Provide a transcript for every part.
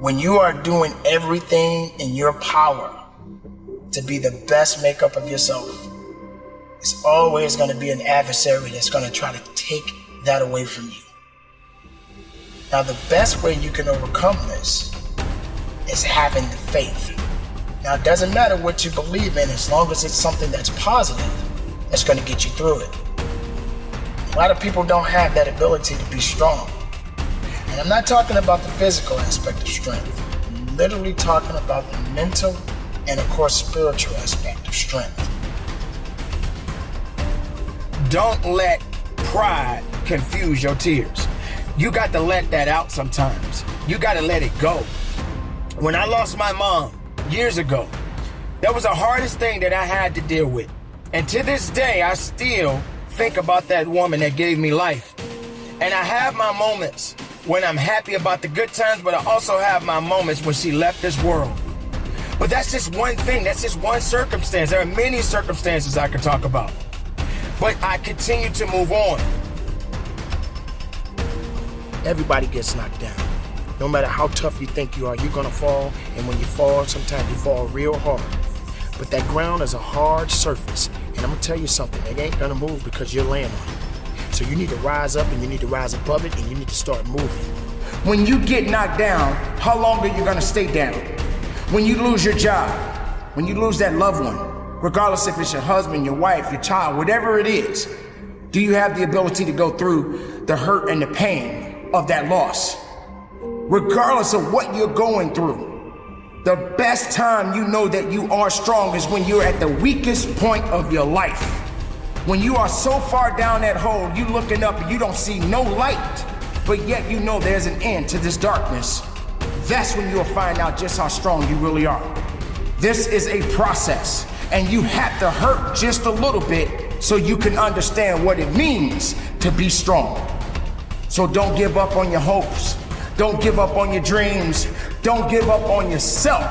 When you are doing everything in your power to be the best makeup of yourself, it's always going to be an adversary that's going to try to take that away from you. Now, the best way you can overcome this is having the faith. Now, it doesn't matter what you believe in, as long as it's something that's positive, that's going to get you through it. A lot of people don't have that ability to be strong. And I'm not talking about the physical aspect of strength. I'm literally talking about the mental and, of course, spiritual aspect of strength. Don't let pride confuse your tears. You got to let that out sometimes. You got to let it go. When I lost my mom years ago, that was the hardest thing that I had to deal with. And to this day, I still think about that woman that gave me life. And I have my moments when I'm happy about the good times, but I also have my moments when she left this world. But that's just one thing. That's just one circumstance. There are many circumstances I could talk about. But I continue to move on. Everybody gets knocked down. No matter how tough you think you are, you're gonna fall. And when you fall, sometimes you fall real hard. But that ground is a hard surface. And I'm gonna tell you something, it ain't gonna move because you're laying on it. So you need to rise up and you need to rise above it and you need to start moving. When you get knocked down, how long are you gonna stay down? When you lose your job, when you lose that loved one, regardless if it's your husband, your wife, your child, whatever it is, do you have the ability to go through the hurt and the pain of that loss? Regardless of what you're going through, the best time you know that you are strong is when you're at the weakest point of your life. When you are so far down that hole, you looking up and you don't see no light, but yet you know there's an end to this darkness. That's when you'll find out just how strong you really are. This is a process, and you have to hurt just a little bit so you can understand what it means to be strong. So don't give up on your hopes. Don't give up on your dreams. Don't give up on yourself.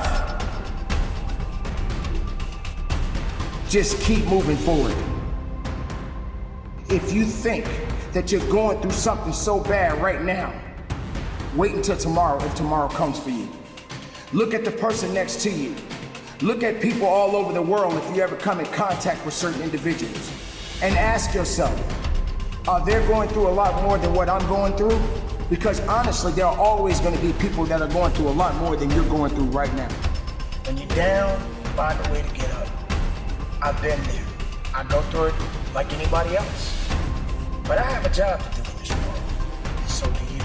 Just keep moving forward. If you think that you're going through something so bad right now, wait until tomorrow if tomorrow comes for you. Look at the person next to you. Look at people all over the world if you ever come in contact with certain individuals. And ask yourself, are they going through a lot more than what I'm going through? Because honestly, there are always going to be people that are going through a lot more than you're going through right now. When you're down, find a way to get up. I've been there. I go through it like anybody else. But I have a job to do in this world, and so do you.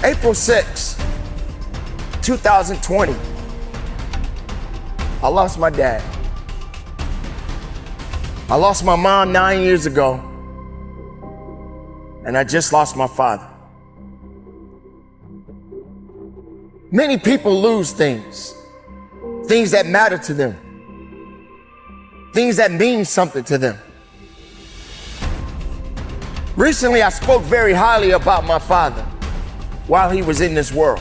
April 6, 2020, I lost my dad. I lost my mom 9 years ago, and I just lost my father. Many people lose things that matter to them, things that mean something to them. Recently, I spoke very highly about my father while he was in this world.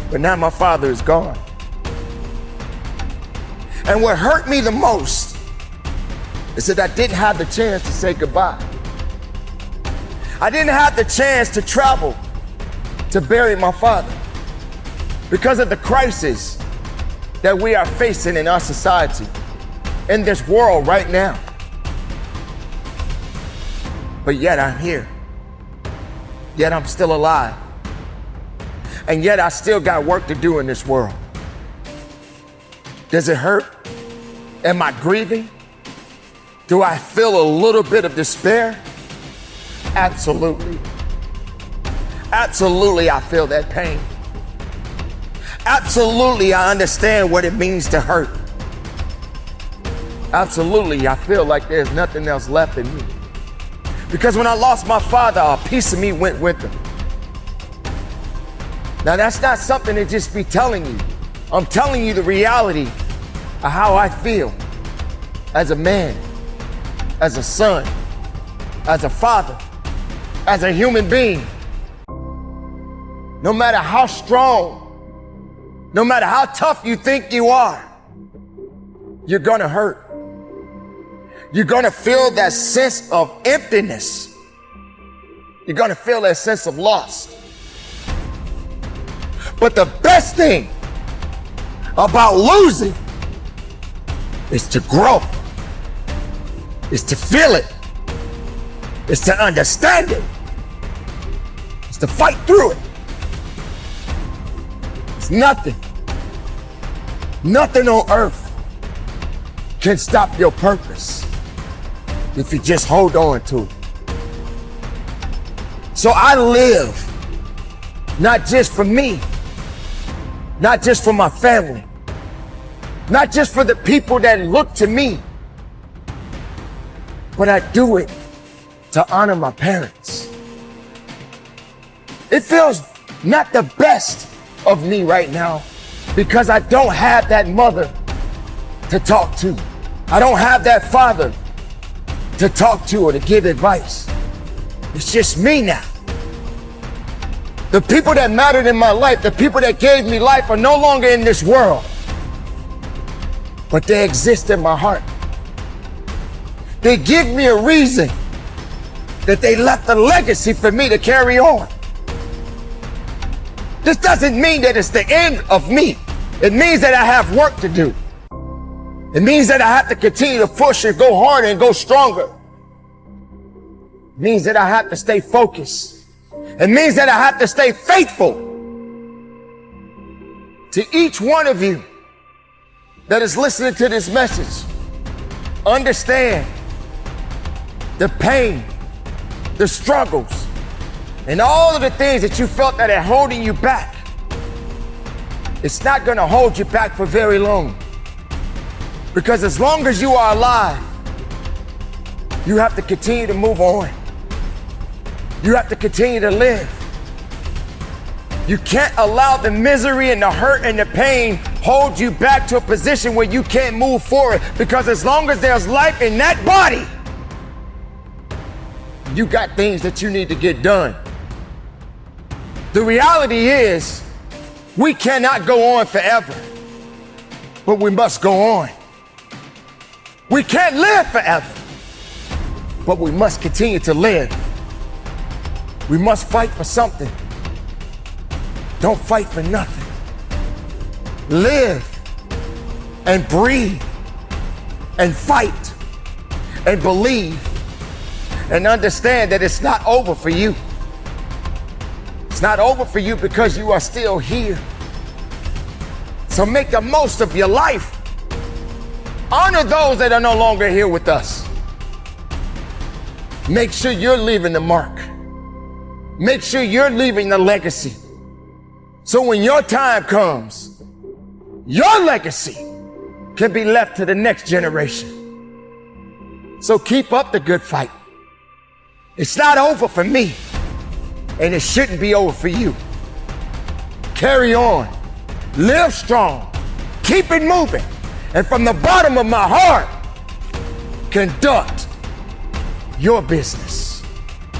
But now my father is gone. And what hurt me the most is that I didn't have the chance to say goodbye. I didn't have the chance to travel to bury my father because of the crisis that we are facing in our society, in this world right now. But yet I'm here. Yet I'm still alive. And yet I still got work to do in this world. Does it hurt? Am I grieving? Do I feel a little bit of despair? Absolutely. Absolutely, I feel that pain. Absolutely, I understand what it means to hurt. Absolutely, I feel like there's nothing else left in me. Because when I lost my father, a piece of me went with him. Now, that's not something to just be telling you. I'm telling you the reality of how I feel as a man, as a son, as a father, as a human being. No matter how strong, no matter how tough you think you are, you're gonna hurt. You're gonna feel that sense of emptiness. You're gonna feel that sense of loss. But the best thing about losing is to grow, is to feel it, is to understand it, is to fight through it. It's nothing on earth can stop your purpose if you just hold on to it. So I live not just for me, not just for my family, not just for the people that look to me, but I do it to honor my parents. It feels not the best of me right now because I don't have that mother to talk to. I don't have that father to talk to or to give advice. It's just me now. The people that mattered in my life, the people that gave me life are no longer in this world, but they exist in my heart. They give me a reason that they left a legacy for me to carry on. This doesn't mean that it's the end of me. It means that I have work to do. It means that I have to continue to push and go harder and go stronger. It means that I have to stay focused. It means that I have to stay faithful to each one of you that is listening to this message. Understand the pain, the struggles, and all of the things that you felt that are holding you back. It's not going to hold you back for very long. Because as long as you are alive, you have to continue to move on. You have to continue to live. You can't allow the misery and the hurt and the pain hold you back to a position where you can't move forward. Because as long as there's life in that body, you got things that you need to get done. The reality is, we cannot go on forever, but we must go on. We can't live forever, but we must continue to live. We must fight for something. Don't fight for nothing. Live and breathe and fight and believe and understand that it's not over for you. It's not over for you because you are still here. So make the most of your life. Honor those that are no longer here with us. Make sure you're leaving the mark. Make sure you're leaving the legacy. So when your time comes, your legacy can be left to the next generation. So keep up the good fight. It's not over for me, and it shouldn't be over for you. Carry on, live strong, keep it moving, and from the bottom of my heart, conduct your business.